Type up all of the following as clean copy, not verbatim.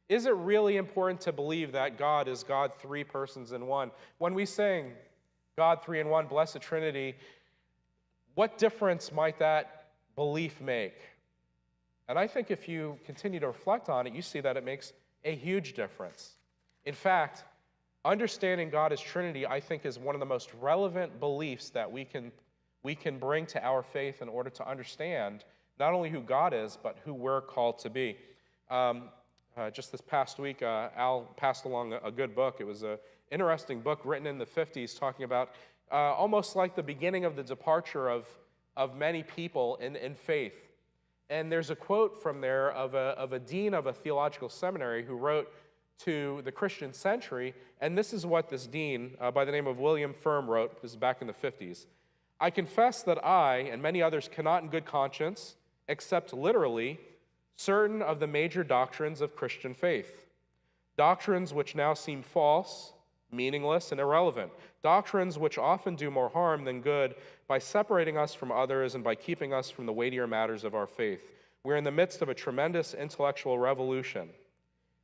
Is it really important to believe that God is God, three persons in one? When we sing God, three in one, Blessed Trinity, what difference might that belief make? And I think if you continue to reflect on it, you see that it makes a huge difference. In fact, understanding God as Trinity, I think, is one of the most relevant beliefs that we can bring to our faith in order to understand not only who God is, but who we're called to be. Just this past week, Al passed along a good book. It was an interesting book written in the 50s talking about almost like the beginning of the departure of many people in faith. And there's a quote from there of a dean of a theological seminary who wrote to the Christian Century, and this is what this dean by the name of William Firm wrote. This is back in the 50s. I confess that I and many others cannot in good conscience accept literally certain of the major doctrines of Christian faith, doctrines which now seem false, meaningless, and irrelevant, doctrines which often do more harm than good by separating us from others and by keeping us from the weightier matters of our faith. We're in the midst of a tremendous intellectual revolution,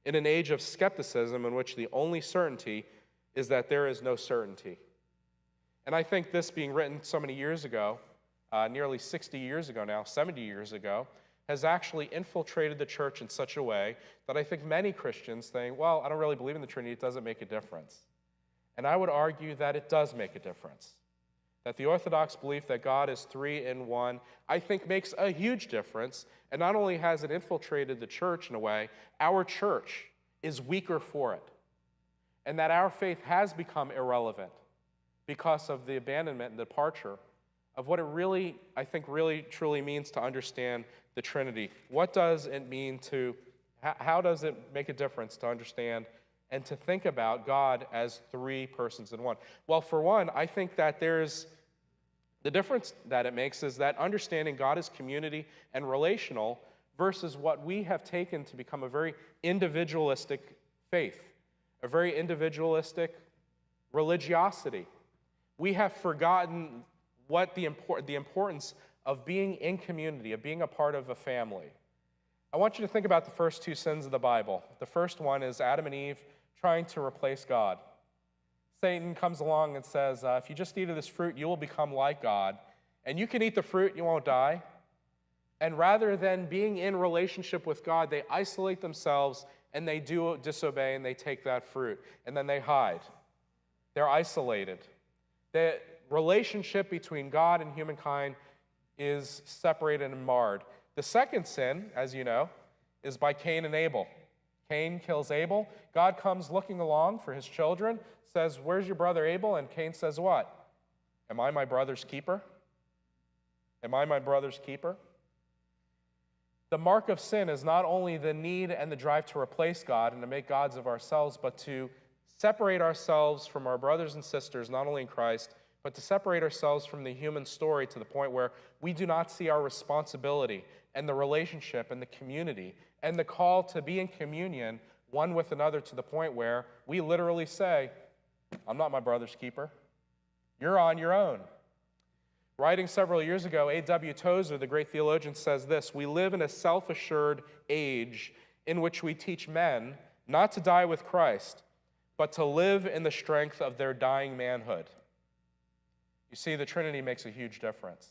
in an age of skepticism in which the only certainty is that there is no certainty. And I think this being written so many years ago, nearly 60 years ago now, 70 years ago, has actually infiltrated the church in such a way that I think many Christians think, well, I don't really believe in the Trinity, it doesn't make a difference. And I would argue that it does make a difference. That the Orthodox belief that God is three in one, I think makes a huge difference. And not only has it infiltrated the church in a way, our church is weaker for it. And that our faith has become irrelevant because of the abandonment and departure of what it really, I think, really truly means to understand the Trinity. What does it mean how does it make a difference to understand and to think about God as three persons in one? Well, for one, I think that the difference that it makes is that understanding God as community and relational versus what we have taken to become a very individualistic faith, a very individualistic religiosity. We have forgotten what the importance of being in community, of being a part of a family. I want you to think about the first two sins of the Bible. The first one is Adam and Eve trying to replace God. Satan comes along and says, if you just eat of this fruit, you will become like God. And you can eat the fruit, you won't die. And rather than being in relationship with God, they isolate themselves and they do disobey and they take that fruit. And then they hide. They're isolated. The relationship between God and humankind is separated and marred. The second sin, as you know, is by Cain and Abel. Cain kills Abel. God comes looking along for his children, says, where's your brother Abel? And Cain says what? Am I my brother's keeper? Am I my brother's keeper? The mark of sin is not only the need and the drive to replace God and to make gods of ourselves, but to separate ourselves from our brothers and sisters, not only in Christ, but to separate ourselves from the human story to the point where we do not see our responsibility and the relationship and the community and the call to be in communion one with another to the point where we literally say, I'm not my brother's keeper. You're on your own. Writing several years ago, A.W. Tozer, the great theologian, says this: we live in a self-assured age in which we teach men not to die with Christ, but to live in the strength of their dying manhood. You see, the Trinity makes a huge difference.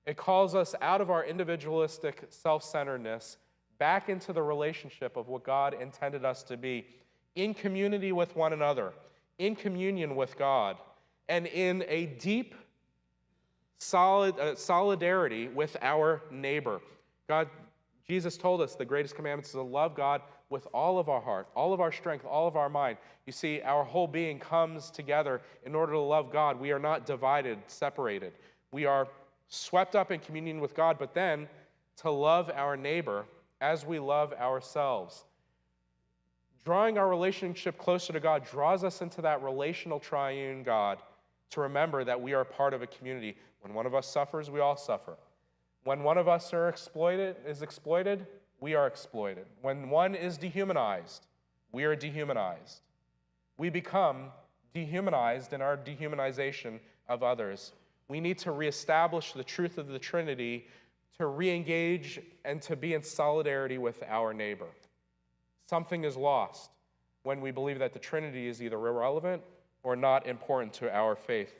It calls us out of our individualistic self-centeredness back into the relationship of what God intended us to be, in community with one another, in communion with God, and in a deep solidarity with our neighbor. Jesus told us the greatest commandment is to love God with all of our heart, all of our strength, all of our mind. You see, our whole being comes together in order to love God. We are not divided, separated. We are swept up in communion with God, but then to love our neighbor as we love ourselves. Drawing our relationship closer to God draws us into that relational triune God to remember that we are part of a community. When one of us suffers, we all suffer. When one of us is exploited, we are exploited. When one is dehumanized, we are dehumanized. We become dehumanized in our dehumanization of others. We need to reestablish the truth of the Trinity, to re-engage and to be in solidarity with our neighbor. Something is lost when we believe that the Trinity is either irrelevant or not important to our faith.